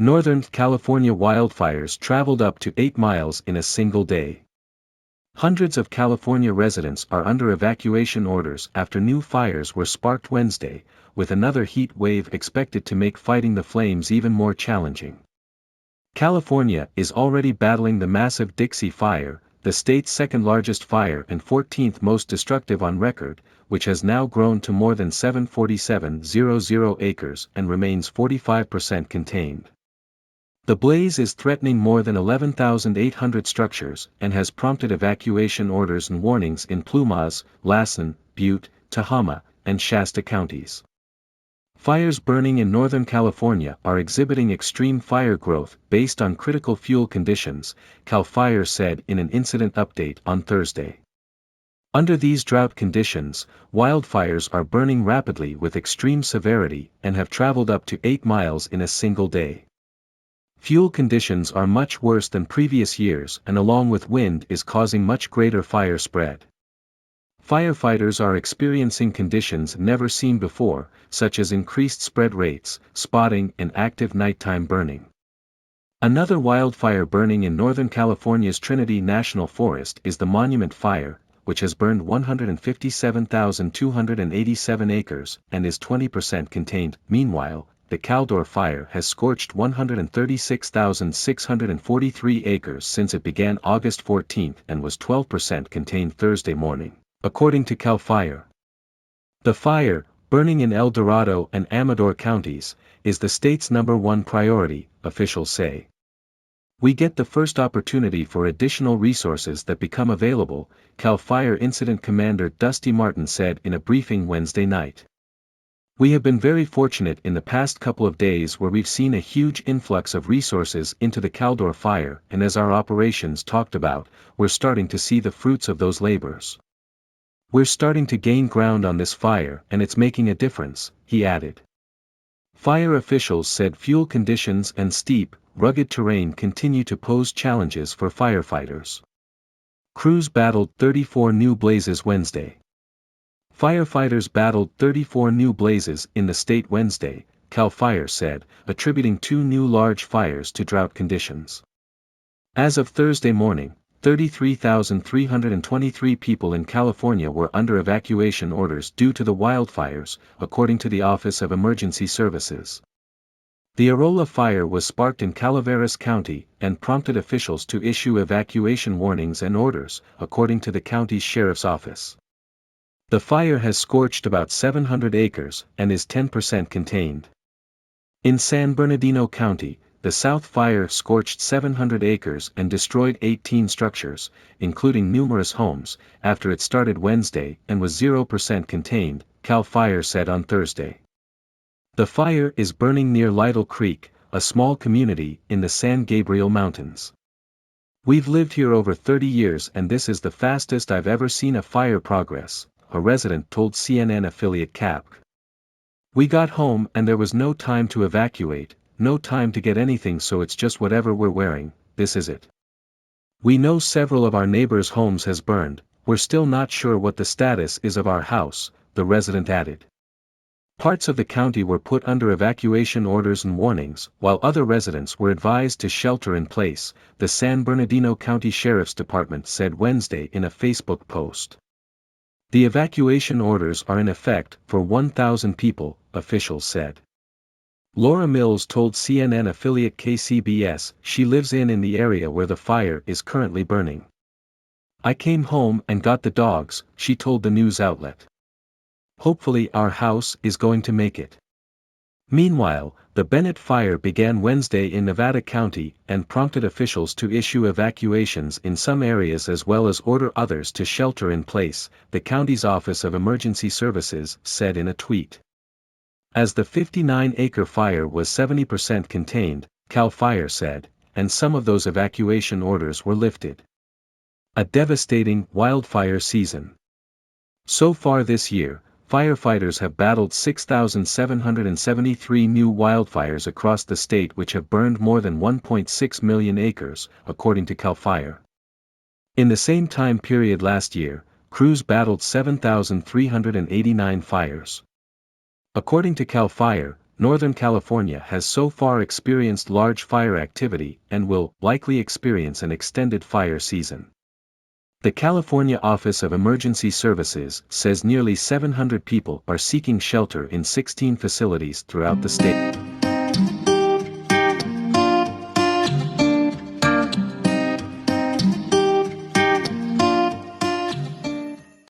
Northern California wildfires traveled up to 8 miles in a single day. Hundreds of California residents are under evacuation orders after new fires were sparked Wednesday, with another heat wave expected to make fighting the flames even more challenging. California is already battling the massive Dixie Fire, the state's second-largest fire and 14th most destructive on record, which has now grown to more than 747,000 acres and remains 45% contained. The blaze is threatening more than 11,800 structures and has prompted evacuation orders and warnings in Plumas, Lassen, Butte, Tehama, and Shasta counties. Fires burning in Northern California are exhibiting extreme fire growth based on critical fuel conditions, CAL FIRE said in an incident update on Thursday. Under these drought conditions, wildfires are burning rapidly with extreme severity and have traveled up to 8 miles in a single day. Fuel conditions are much worse than previous years and along with wind is causing much greater fire spread. Firefighters are experiencing conditions never seen before, such as increased spread rates, spotting and active nighttime burning. Another wildfire burning in Northern California's Trinity National Forest is the Monument Fire, which has burned 157,287 acres and is 20% contained. Meanwhile, the Caldor Fire has scorched 136,643 acres since it began August 14 and was 12% contained Thursday morning, according to CAL FIRE. The fire, burning in El Dorado and Amador counties, is the state's #1 priority, officials say. We get the first opportunity for additional resources that become available, CAL FIRE Incident Commander Dusty Martin said in a briefing Wednesday night. We have been very fortunate in the past couple of days where we've seen a huge influx of resources into the Caldor Fire, and as our operations talked about, we're starting to see the fruits of those labors. We're starting to gain ground on this fire and it's making a difference, he added. Fire officials said fuel conditions and steep, rugged terrain continue to pose challenges for firefighters. Crews battled 34 new blazes Wednesday. Firefighters battled 34 new blazes in the state Wednesday, CAL FIRE said, attributing 2 new large fires to drought conditions. As of Thursday morning, 33,323 people in California were under evacuation orders due to the wildfires, according to the Office of Emergency Services. The Arola fire was sparked in Calaveras County and prompted officials to issue evacuation warnings and orders, according to the county's sheriff's office. The fire has scorched about 700 acres and is 10% contained. In San Bernardino County, the South Fire scorched 700 acres and destroyed 18 structures, including numerous homes, after it started Wednesday and was 0% contained, CAL FIRE said on Thursday. The fire is burning near Lytle Creek, a small community in the San Gabriel Mountains. We've lived here over 30 years and this is the fastest I've ever seen a fire progress, a resident told CNN affiliate CAPC. We got home and there was no time to evacuate, no time to get anything, so it's just whatever we're wearing, this is it. We know several of our neighbors' homes has burned, we're still not sure what the status is of our house, the resident added. Parts of the county were put under evacuation orders and warnings, while other residents were advised to shelter in place, the San Bernardino County Sheriff's Department said Wednesday in a Facebook post. The evacuation orders are in effect for 1,000 people, officials said. Laura Mills told CNN affiliate KCBS she lives in the area where the fire is currently burning. I came home and got the dogs, she told the news outlet. Hopefully our house is going to make it. Meanwhile, the Bennett fire began Wednesday in Nevada County and prompted officials to issue evacuations in some areas as well as order others to shelter in place, the county's Office of Emergency Services said in a tweet. As the 59-acre fire was 70% contained, CAL FIRE said, and some of those evacuation orders were lifted. A devastating wildfire season. So far this year, firefighters have battled 6,773 new wildfires across the state which have burned more than 1.6 million acres, according to CAL FIRE. In the same time period last year, crews battled 7,389 fires. According to CAL FIRE, Northern California has so far experienced large fire activity and will likely experience an extended fire season. The California Office of Emergency Services says nearly 700 people are seeking shelter in 16 facilities throughout the state.